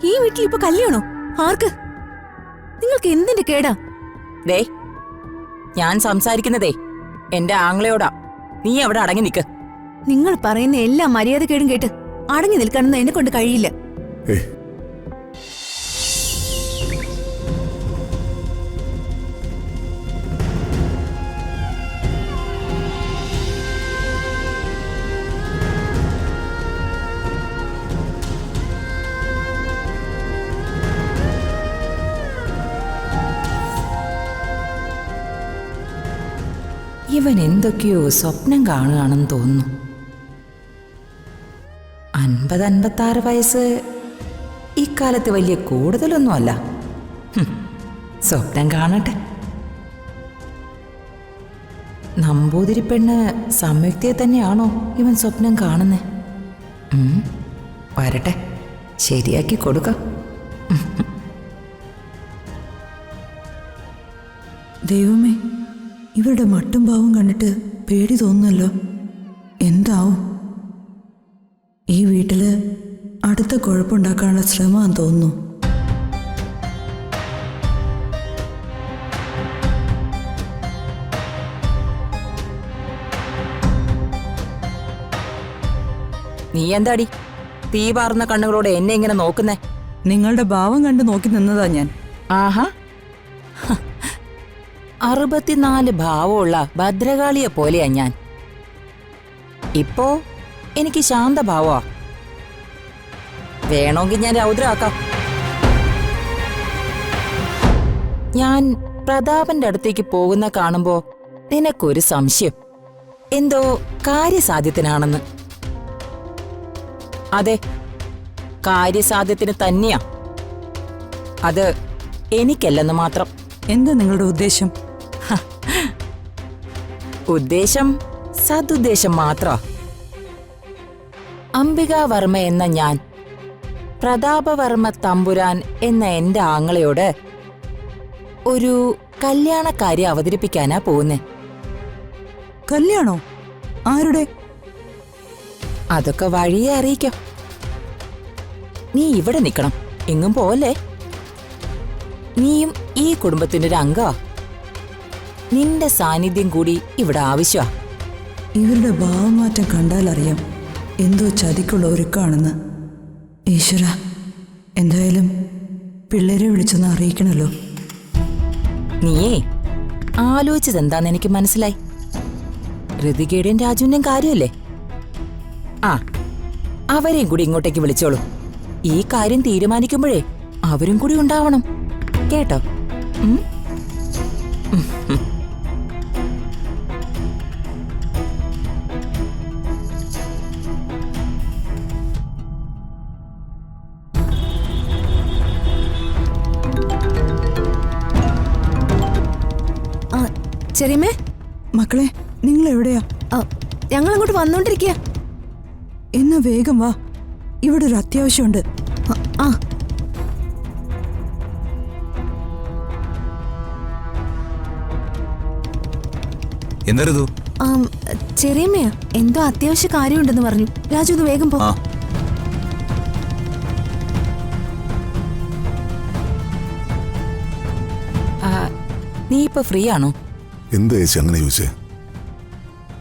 ഈ വീട്ടിൽ ഇപ്പൊ കല്യാണോ? ആർക്ക്? നിങ്ങൾക്ക് എന്തിന്റെ കേടാ? ദേ, ഞാൻ സംസാരിക്കുന്നതേ എന്റെ ആങ്ങളയോടാ. നീ അവിടെ അടങ്ങി നിക്ക്. നിങ്ങൾ പറയുന്ന എല്ലാ മര്യാദക്കേടും കേട്ട് അടങ്ങി നിൽക്കാനൊന്നും എന്നെ കൊണ്ട് കഴിയില്ല. ഇവൻ എന്തൊക്കെയോ സ്വപ്നം കാണുകയാണെന്ന് തോന്നുന്നു. 50-56 വയസ്സ് ഇക്കാലത്ത് വലിയ കൂടുതലൊന്നുമല്ല. സ്വപ്നം കാണട്ടെ. നമ്പൂതിരി പെണ്ണ് സംയുക്തയെ തന്നെയാണോ ഇവൻ സ്വപ്നം കാണുന്നേ? വരട്ടെ, ശരിയാക്കി കൊടുക്കാം. ദൈവമേ, ഇവരുടെ മട്ടും ഭാവം കണ്ടിട്ട് പേടി തോന്നുന്നല്ലോ. എന്താവും? ഈ വീട്ടില് അടുത്ത കുഴപ്പമുണ്ടാക്കാനുള്ള ശ്രമമാണെന്ന് തോന്നുന്നു. നീ എന്താടി തീ പാർന്ന കണ്ണുകളോടെ എന്നെ ഇങ്ങനെ നോക്കുന്നേ? നിങ്ങളുടെ ഭാവം കണ്ട് നോക്കി നിന്നതാ ഞാൻ. ആഹാ, 64 ഭാവമുള്ള ഭദ്രകാളിയെ പോലെയാ ഞാൻ. ഇപ്പോ എനിക്ക് ശാന്തഭാവമാ. വേണമെങ്കിൽ ഞാൻ രൗദ്രാക്കാം. ഞാൻ പ്രതാപന്റെ അടുത്തേക്ക് പോകുന്ന കാണുമ്പോ നിനക്കൊരു സംശയം, എന്തോ കാര്യസാധ്യത്തിനാണെന്ന്. അതെ, കാര്യസാധ്യത്തിന് തന്നെയാ. അത് എനിക്കല്ലെന്ന് മാത്രം. എന്താ നിങ്ങളുടെ ഉദ്ദേശം? ഉദ്ദേശം സദുദ്ദേശം മാത്ര. അംബികാവർമ്മ എന്ന ഞാൻ പ്രതാപവർമ്മ തമ്പുരാൻ എന്ന എന്റെ ആങ്ങളയോട് ഒരു കല്യാണക്കാര്യം അവതരിപ്പിക്കാനാ പോകുന്നേ. കല്യാണോ? ആരുടെ? അതൊക്കെ വഴിയെ അറിയിക്കാം. നീ ഇവിടെ നിൽക്കണം, എങ്ങും പോലെ. നീയും ഈ കുടുംബത്തിന്റെ ഒരു അംഗമാ. നിന്റെ സാന്നിധ്യം കൂടി ഇവിടെ ആവശ്യമാ. ഇവരുടെ ഭാവമാറ്റം കണ്ടാലറിയാം എന്തോ ചതിക്കുള്ള ഒരുക്കാണെന്ന്. ഈശ്വര, എന്തായാലും പിള്ളേരെ വിളിച്ചൊന്ന് അറിയിക്കണല്ലോ. നീയേ ആലോചിച്ചതെന്താന്ന് എനിക്ക് മനസ്സിലായി. ഋതികേടിയും രാജുവിന്റെയും കാര്യമല്ലേ? ആ, അവരെയും കൂടി ഇങ്ങോട്ടേക്ക് വിളിച്ചോളൂ. ഈ കാര്യം തീരുമാനിക്കുമ്പോഴേ അവരും കൂടി ഉണ്ടാവണം, കേട്ടോ? ചെറിയമ്മേ, മക്കളെ, നിങ്ങൾ എവിടെയാ? ഞങ്ങൾ അങ്ങോട്ട് വന്നോണ്ടിരിക്കുക. എന്നാ വേഗം വാ, ഇവിടെ ഒരു അത്യാവശ്യമുണ്ട്. എന്തായിരുന്നു? ചെറിയമ്മയാ, എന്തോ അത്യാവശ്യ കാര്യമുണ്ടെന്ന് പറഞ്ഞു. രാജു, ഒന്ന് വേഗം പോ. നീ ഇപ്പൊ ഫ്രീ ആണോ? എന്താ ചേച്ചി അങ്ങനെ ചോദിച്ചേ?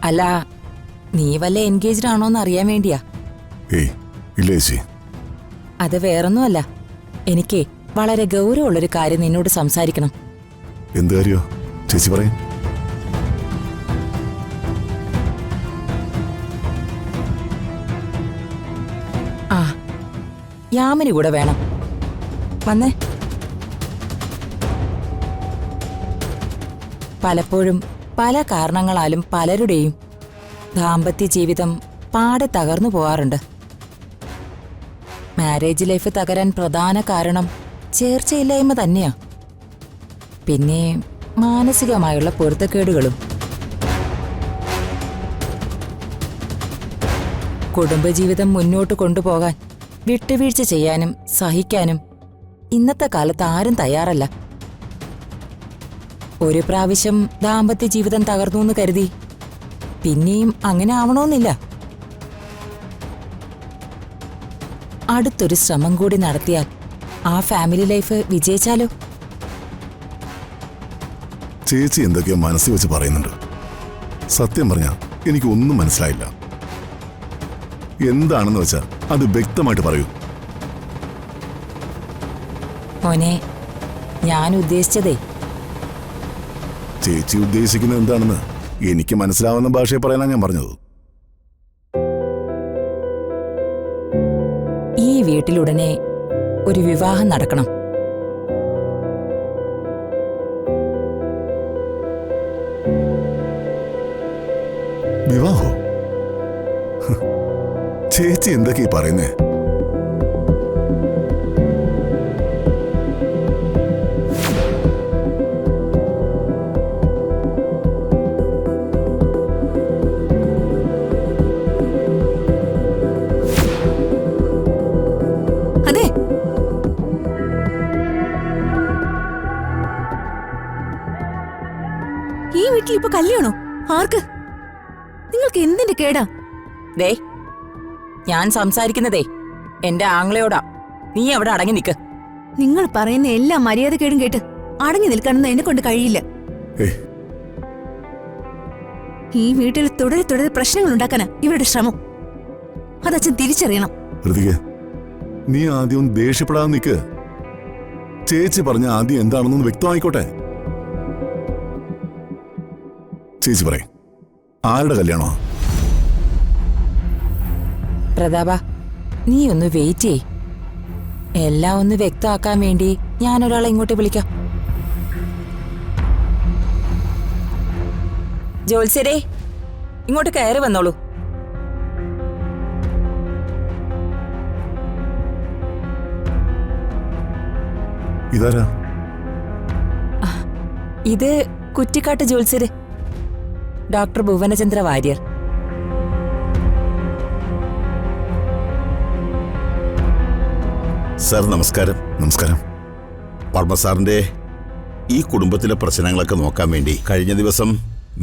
അല്ല, നീ വല്ല എൻഗേജ്ഡ് ആണോന്ന് അറിയാൻ വേണ്ടിയാ. ഏയ് ഇല്ല ചേച്ചി. അത് വേറൊന്നുമല്ല, എനിക്ക് വളരെ ഗൗരവമുള്ളൊരു കാര്യം നിന്നോട് സംസാരിക്കണം. എന്ത് കാര്യോ ചേച്ചി പറയും? ആ, യാമിനി കൂടെ വേണം. വന്നേ. പലപ്പോഴും പല കാരണങ്ങളാലും പലരുടെയും ദാമ്പത്യ ജീവിതം പാടെ തകർന്നു പോവാറുണ്ട്. മാരേജ് ലൈഫ് തകരാൻ പ്രധാന കാരണം ചേർച്ചയില്ലായ്മ തന്നെയാ. പിന്നെ മാനസികമായുള്ള പൊരുത്തക്കേടുകളും. കുടുംബജീവിതം മുന്നോട്ട് കൊണ്ടുപോകാൻ വിട്ടുവീഴ്ച ചെയ്യാനും സഹിക്കാനും ഇന്നത്തെ കാലത്ത് ആരും തയ്യാറല്ല. ഒരു പ്രാവശ്യം ദാമ്പത്യ ജീവിതം തകർന്നു എന്ന് കരുതി പിന്നെയും അങ്ങനെ ആവണമെന്നില്ല. അടുത്തൊരു ശ്രമം കൂടി നടത്തിയാൽ ആ ഫാമിലി ലൈഫ് വിജയിച്ചാലോ? ചേച്ചി എന്തൊക്കെയോ മനസ്സിൽ വെച്ച് പറയുന്നുണ്ട്. സത്യം പറഞ്ഞാ എനിക്ക് ഒന്നും മനസ്സിലായില്ല. എന്താണെന്ന് വെച്ചാ അത് വ്യക്തമായിട്ട് പറയൂ. മോനെ, ഞാൻ ഉദ്ദേശിച്ചതേ, ചേച്ചി ഉദ്ദേശിക്കുന്നത് എന്താണെന്ന് എനിക്ക് മനസ്സിലാവുന്ന ഭാഷയെ പറയാനാണ് ഞാൻ പറഞ്ഞത്. ഈ വീട്ടിലുടനെ ഒരു വിവാഹം നടക്കണം. വിവാഹോ? ചേച്ചി എന്തൊക്കെയാ പറയുന്നേ? അതെ, ഈ വീട്ടിൽ ഇപ്പൊ കല്യാണോ? ആർക്ക്? നിങ്ങൾക്ക് എന്തിന്റെ കേടാ? ദേ, ഞാൻ സംസാരിക്കുന്നതേ എന്റെ ആങ്ങളയോടാ. നീ അവിടെ അടങ്ങി നിക്ക്. നിങ്ങൾ പറയുന്ന എല്ലാ മര്യാദക്കേടും കേട്ട് അടങ്ങി നിൽക്കാനൊന്നും എന്നെ കൊണ്ട് കഴിയില്ല. ഏയ്, ഈ വീട്ടിൽ തുടരെ തുടരെ പ്രശ്നങ്ങൾ ഉണ്ടാക്കാനാ ഇവരുടെ ശ്രമം. അതച്ഛൻ തിരിച്ചറിയണം. ഋതിക, നീ ആദ്യം ഒന്ന് ദേഷ്യപ്പെടാതെ നിൽക്ക്. ചേച്ചി പറഞ്ഞ ആദ്യം എന്താണെന്നൊന്ന് വ്യക്തമായിക്കോട്ടെ. ചേച്ചി പറയും, ആരുടെ കല്യാണോ? പ്രതാപ, നീ ഒന്ന് വെയിറ്റ് ചെയ്. എല്ലാം ഒന്ന് വ്യക്തമാക്കാൻ വേണ്ടി ഞാനൊരാളെ ഇങ്ങോട്ട് വിളിക്കാം. ജോത്സ്യരേ, ഇങ്ങോട്ട് കയറി വന്നോളൂ. ഇതാരാ? ഇത് കുറ്റിക്കാട്ട് ജോത്സ്യര്, ഡോക്ടർ ഭുവനചന്ദ്ര വാര്യർ. സാർ നമസ്കാരം. നമസ്കാരം. വർമ്മ സാറിന്റെ ഈ കുടുംബത്തിലെ പ്രശ്നങ്ങളൊക്കെ നോക്കാൻ വേണ്ടി കഴിഞ്ഞ ദിവസം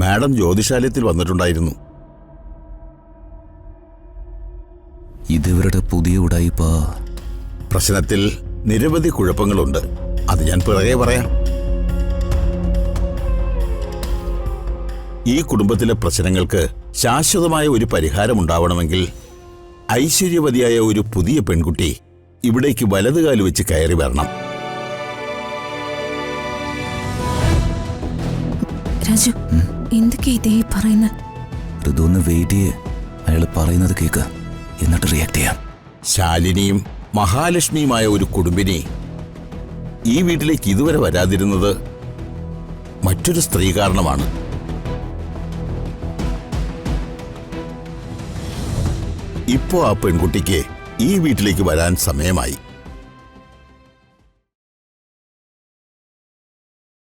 മാഡം ജ്യോതിശാലയത്തിൽ വന്നിട്ടുണ്ടായിരുന്നു. ഇതിവരുടെ പുതിയ ഉടായിപ്പ. പ്രശ്നത്തിൽ നിരവധി കുഴപ്പങ്ങളുണ്ട്. അത് ഞാൻ പിറകെ പറയാം. ഈ കുടുംബത്തിലെ പ്രശ്നങ്ങൾക്ക് ശാശ്വതമായ ഒരു പരിഹാരം ഉണ്ടാവണമെങ്കിൽ ഐശ്വര്യവതിയായ ഒരു പുതിയ പെൺകുട്ടി ഇവിടേക്ക് വലതുകാല് വെച്ച് കയറി വരണം. രാജു, എന്തൊക്കെയാ ഇതേ പറയുന്ന? ഋതുന്ന് വെയിറ്റ് ചെയ്യേ. അയാൾ പറയുന്നത് കേക്ക്, എന്നിട്ട് റിയാക്ട് ചെയ്യാം. ശാലിനിയും മഹാലക്ഷ്മിയുമായ ഒരു കുടുംബിനി ഈ വീട്ടിലേക്ക് ഇതുവരെ വരാതിരുന്നത് മറ്റൊരു സ്ത്രീ കാരണമാണ്. ഇപ്പോ ആ പെൺകുട്ടിക്ക് ഈ വീട്ടിലേക്ക് വരാൻ സമയമായി.